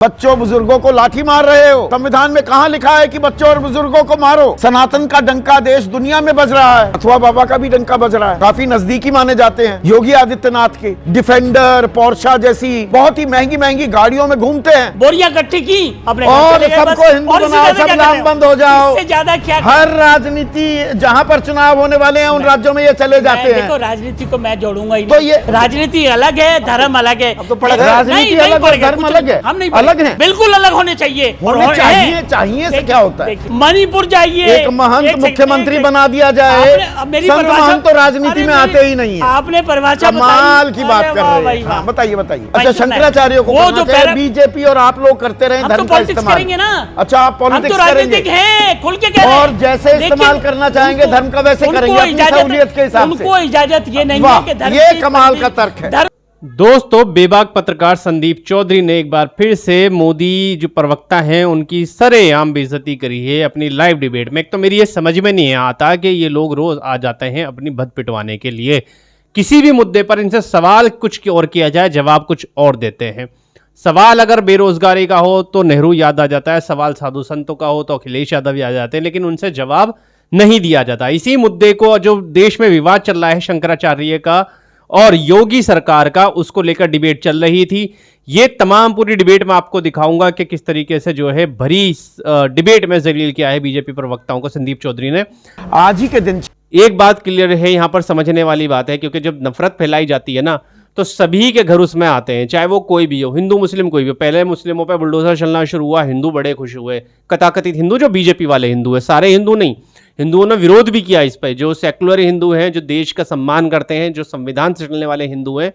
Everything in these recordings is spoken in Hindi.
बच्चों बुजुर्गों को लाठी मार रहे हो। संविधान में कहाँ लिखा है कि बच्चों और बुजुर्गों को मारो? सनातन का डंका देश दुनिया में बज रहा है। अथवा बाबा का भी डंका बज रहा है। काफी नजदीकी माने जाते हैं योगी आदित्यनाथ के। डिफेंडर, पोर्शा जैसी बहुत ही महंगी महंगी गाड़ियों में घूमते हैं। बोरिया इकट्ठी की अपने और सबको हिंदू बनाओ, सब नाम बंद हो जाओ। इससे ज्यादा क्या? हर राजनीति जहाँ पर चुनाव होने वाले हैं उन राज्यों में ये चले जाते हैं। देखो, राजनीति को मैं जोड़ूंगा ही तो नहीं। ये राजनीति अलग है, धर्म अलग है। राजनीति अलग है, धर्म अलग है। हम नहीं अलग है, बिल्कुल अलग होने चाहिए। चाहिए से क्या होता है? मणिपुर जाइए, एक महंत मुख्यमंत्री बना दिया जाए। संत महंत तो राजनीति में आते ही नहीं है। आपने परिभाषा कमाल की बात कर रहे हैं। हाँ, बताइए बताइए। अच्छा, शंकराचार्य को बीजेपी और आप लोग करते रहे धर्म का इस्तेमाल करेंगे ना। अच्छा, आप पॉलिटिक्स करेंगे खुल के कह रहे हैं। और जैसे इस्तेमाल करना चाहेंगे धर्म का वैसे करेंगे अपनी सहूलियत के हिसाब से। उनको इजाजत ये नहीं है कि धर्म, ये कमाल का तर्क है। दोस्तों, बेबाक पत्रकार संदीप चौधरी ने एक बार फिर से मोदी जो प्रवक्ता हैं उनकी सरेआम बेइज्जती करी है अपनी लाइव डिबेट में। एक तो मेरी ये समझ में नहीं आता कि ये लोग रोज आ जाते हैं अपनी भद पिटवाने के लिए। किसी भी मुद्दे पर इनसे सवाल कुछ और किया जाए, जवाब कुछ और देते हैं। सवाल अगर बेरोजगारी का हो तो नेहरू याद आ जाता है, सवाल साधु संतों का हो तो अखिलेश यादव याद आ जाते हैं, लेकिन उनसे जवाब नहीं दिया जाता। इसी मुद्दे को जो देश में विवाद चल रहा है शंकराचार्य का और योगी सरकार का, उसको लेकर डिबेट चल रही थी। ये तमाम पूरी डिबेट में आपको दिखाऊंगा कि किस तरीके से जो है भरी डिबेट में जलील किया है बीजेपी प्रवक्ताओं को संदीप चौधरी ने। आज ही के दिन एक बात क्लियर है, यहां पर समझने वाली बात है, क्योंकि जब नफरत फैलाई जाती है ना तो सभी के घर उसमें आते हैं, चाहे वो कोई भी हो, हिंदू मुस्लिम कोई भी हो। पहले मुस्लिमों पे बुलडोजर चलना शुरू हुआ, हिंदू बड़े खुश हुए। कथाकथित हिंदू जो बीजेपी वाले हिंदू है, सारे हिंदू नहीं, हिंदुओं ने विरोध भी किया इस पर। जो सेकुलर हिंदू हैं, जो देश का सम्मान करते हैं, जो संविधान से चलने वाले हिंदू हैं,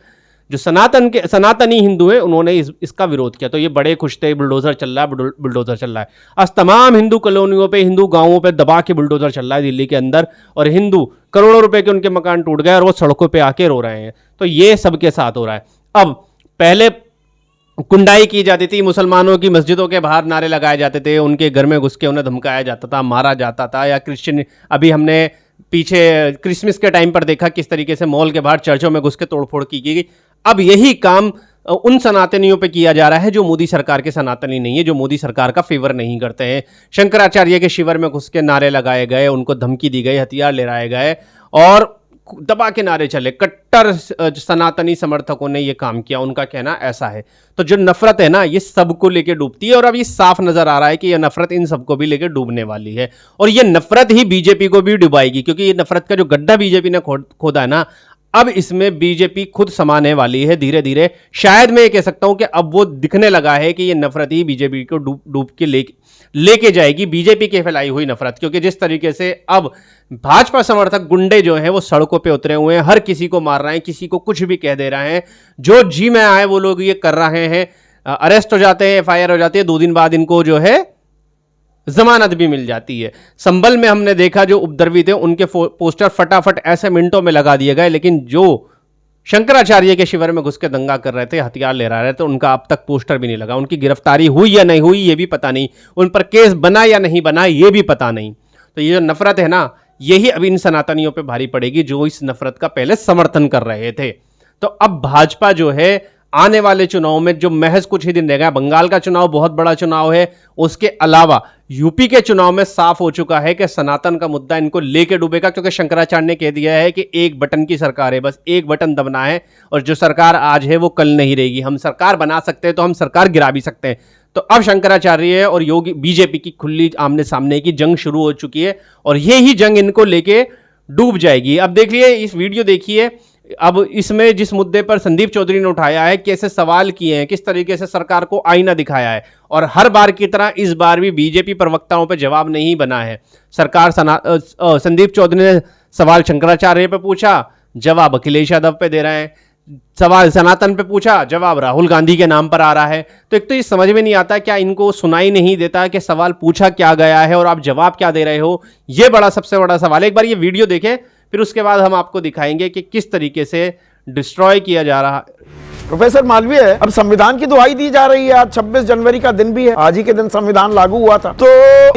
जो सनातनी हिंदू हैं, उन्होंने इसका विरोध किया। तो ये बड़े खुश थे, बुलडोजर चल रहा है, बुलडोजर चल रहा है। आज तमाम हिंदू कॉलोनियों पे, हिंदू गांवों पे दबा के बुलडोजर चल रहा है दिल्ली के अंदर, और हिंदू करोड़ों रुपए के उनके मकान टूट गए और वो सड़कों पे आके रो रहे हैं। तो ये सबके साथ हो रहा है। अब पहले कुंडाई की जाती थी, मुसलमानों की मस्जिदों के बाहर नारे लगाए जाते थे, उनके घर में घुस के उन्हें धमकाया जाता था, मारा जाता था। या क्रिश्चियन, अभी हमने पीछे क्रिसमस के टाइम पर देखा किस तरीके से मॉल के बाहर चर्चों में घुस के तोड़फोड़ की गई। अब यही काम उन सनातनियों पे किया जा रहा है जो मोदी सरकार के सनातनी नहीं है, जो मोदी सरकार का फेवर नहीं करते हैं। शंकराचार्य के शिविर में घुस के नारे लगाए गए, उनको धमकी दी गई, हथियार लहराए गए और दबा के नारे चले। कट्टर सनातनी समर्थकों ने ये काम किया, उनका कहना ऐसा है। तो जो नफरत है ना, ये सबको लेके डूबती है, और अब ये साफ नजर आ रहा है कि ये नफरत इन सबको भी लेके डूबने वाली है। और ये नफरत ही बीजेपी को भी डुबाएगी, क्योंकि ये नफरत का जो गड्ढा बीजेपी ने खोदा है ना, अब इसमें बीजेपी खुद समाने वाली है धीरे धीरे। शायद मैं ये कह सकता हूं कि अब वो दिखने लगा है कि ये नफरत ही बीजेपी को डूब के लेके जाएगी, बीजेपी की फैलाई हुई नफरत। क्योंकि जिस तरीके से अब भाजपा समर्थक गुंडे जो हैं वो सड़कों पे उतरे हुए हैं, हर किसी को मार रहे हैं, किसी को कुछ भी कह दे रहे हैं, जो जी में आए वो लोग ये कर रहे हैं। अरेस्ट हो जाते हैं, एफआईआर हो जाती है, 2 दिन बाद इनको जो है जमानत भी मिल जाती है। संभल में हमने देखा जो उपद्रवी थे उनके पोस्टर फटाफट ऐसे मिनटों में लगा दिए गए, लेकिन जो शंकराचार्य के शिविर में घुस के दंगा कर रहे थे, हथियार ले रहे थे, उनका अब तक पोस्टर भी नहीं लगा। उनकी गिरफ्तारी हुई या नहीं हुई ये भी पता नहीं, उन पर केस बना या नहीं बना ये भी पता नहीं। तो ये जो नफरत है ना, यही अब इन सनातनियों पे भारी पड़ेगी जो इस नफरत का पहले समर्थन कर रहे थे। तो अब भाजपा जो है आने वाले चुनाव में, जो महज कुछ ही दिन रह गए, बंगाल का चुनाव बहुत बड़ा चुनाव है, उसके अलावा यूपी के चुनाव में साफ हो चुका है कि सनातन का मुद्दा इनको लेके डूबेगा। क्योंकि शंकराचार्य ने कह दिया है कि एक बटन की सरकार है, बस एक बटन दबना है, और जो सरकार आज है वो कल नहीं रहेगी। हम सरकार बना सकते हैं तो हम सरकार गिरा भी सकते हैं। तो अब शंकराचार्य और योगी बीजेपी की खुली आमने सामने की जंग शुरू हो चुकी है, और यही जंग इनको लेके डूब जाएगी। अब देखिए, इस वीडियो देखिए। अब इसमें जिस मुद्दे पर संदीप चौधरी ने उठाया है, कैसे सवाल किए हैं, किस तरीके से सरकार को आईना दिखाया है, और हर बार की तरह इस बार भी बीजेपी प्रवक्ताओं पर जवाब नहीं बना है। सरकार संदीप चौधरी ने सवाल शंकराचार्य पे पूछा, जवाब अखिलेश यादव पे दे रहे हैं। सवाल सनातन पे पूछा, जवाब राहुल गांधी के नाम पर आ रहा है। तो एक तो ये समझ में नहीं आता, क्या इनको सुनाई नहीं देता कि सवाल पूछा क्या गया है और आप जवाब क्या दे रहे हो? ये बड़ा सबसे बड़ा सवाल है। एक बार ये वीडियो देखें, फिर उसके बाद हम आपको दिखाएंगे कि किस तरीके से डिस्ट्रॉय किया जा रहा है। प्रोफेसर मालवीय, अब संविधान की दुहाई दी जा रही है। आज 26 जनवरी का दिन भी है, आज ही के दिन संविधान लागू हुआ था। तो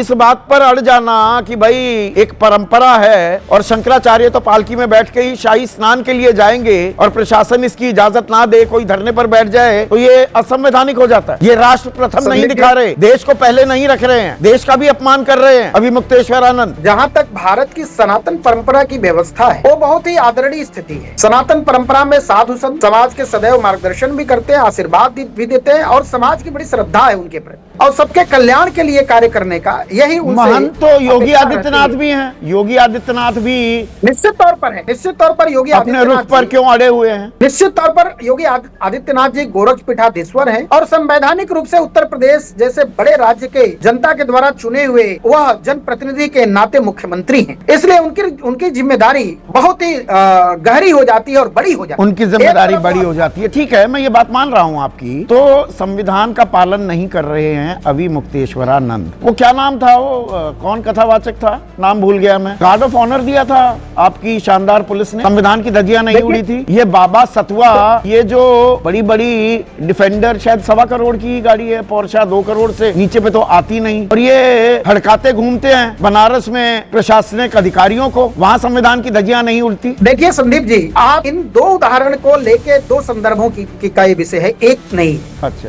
इस बात पर अड़ जाना कि भाई एक परंपरा है और शंकराचार्य तो पालकी में बैठ के ही शाही स्नान के लिए जाएंगे और प्रशासन इसकी इजाजत ना दे, कोई धरने पर बैठ जाए, तो ये असंवैधानिक हो जाता है। ये राष्ट्र प्रथम नहीं दिखा रहे, देश को पहले नहीं रख रहे हैं, देश का भी अपमान कर रहे हैं अभी मुक्तेश्वर आनंद। जहाँ तक भारत की सनातन परंपरा की व्यवस्था है, वो बहुत ही आदरणीय स्थिति है। सनातन परंपरा में साधु संत समाज के सदैव मार्गदर्शन भी करते हैं, आशीर्वाद भी देते हैं और समाज की बड़ी श्रद्धा है उनके प्रति और सबके कल्याण के लिए कार्य करने का यही महंत तो योगी आदित्यनाथ भी हैं। योगी आदित्यनाथ भी निश्चित तौर पर है, निश्चित तौर पर योगी अपने रुख पर क्यों अड़े हुए हैं? निश्चित तौर पर योगी आदित्यनाथ जी गोरक्ष पीठाधीश्वर हैं और संवैधानिक रूप से उत्तर प्रदेश जैसे बड़े राज्य के जनता के द्वारा चुने हुए वह जनप्रतिनिधि के नाते मुख्यमंत्री हैं। इसलिए उनकी जिम्मेदारी बहुत ही गहरी हो जाती है और बड़ी हो जाती है। उनकी जिम्मेदारी बड़ी हो जाती है, ठीक है, मैं ये बात मान रहा हूँ आपकी। तो संविधान का पालन नहीं कर रहे हैं अभी मुक्तेश्वरानंद, वो क्या नाम था, वो कौन कथावाचक था, नाम भूल गया मैं। गार्ड ऑफ ऑनर दिया था आपकी शानदार पुलिस ने, संविधान की धज्जियां नहीं उड़ी थी। ये बाबा सतवा, ये जो बड़ी बड़ी डिफेंडर शायद 1.25 करोड़ की गाड़ी है, पोर्शा 2 करोड़ से नीचे पे तो आती नहीं, और ये हड़काते घूमते हैं बनारस में प्रशासनिक अधिकारियों को, वहाँ संविधान की धज्जियां नहीं उड़ती। देखिए संदीप जी, आप इन 2 उदाहरण को लेके 2 संदर्भों की का ये विषय है, एक नहीं। अच्छा,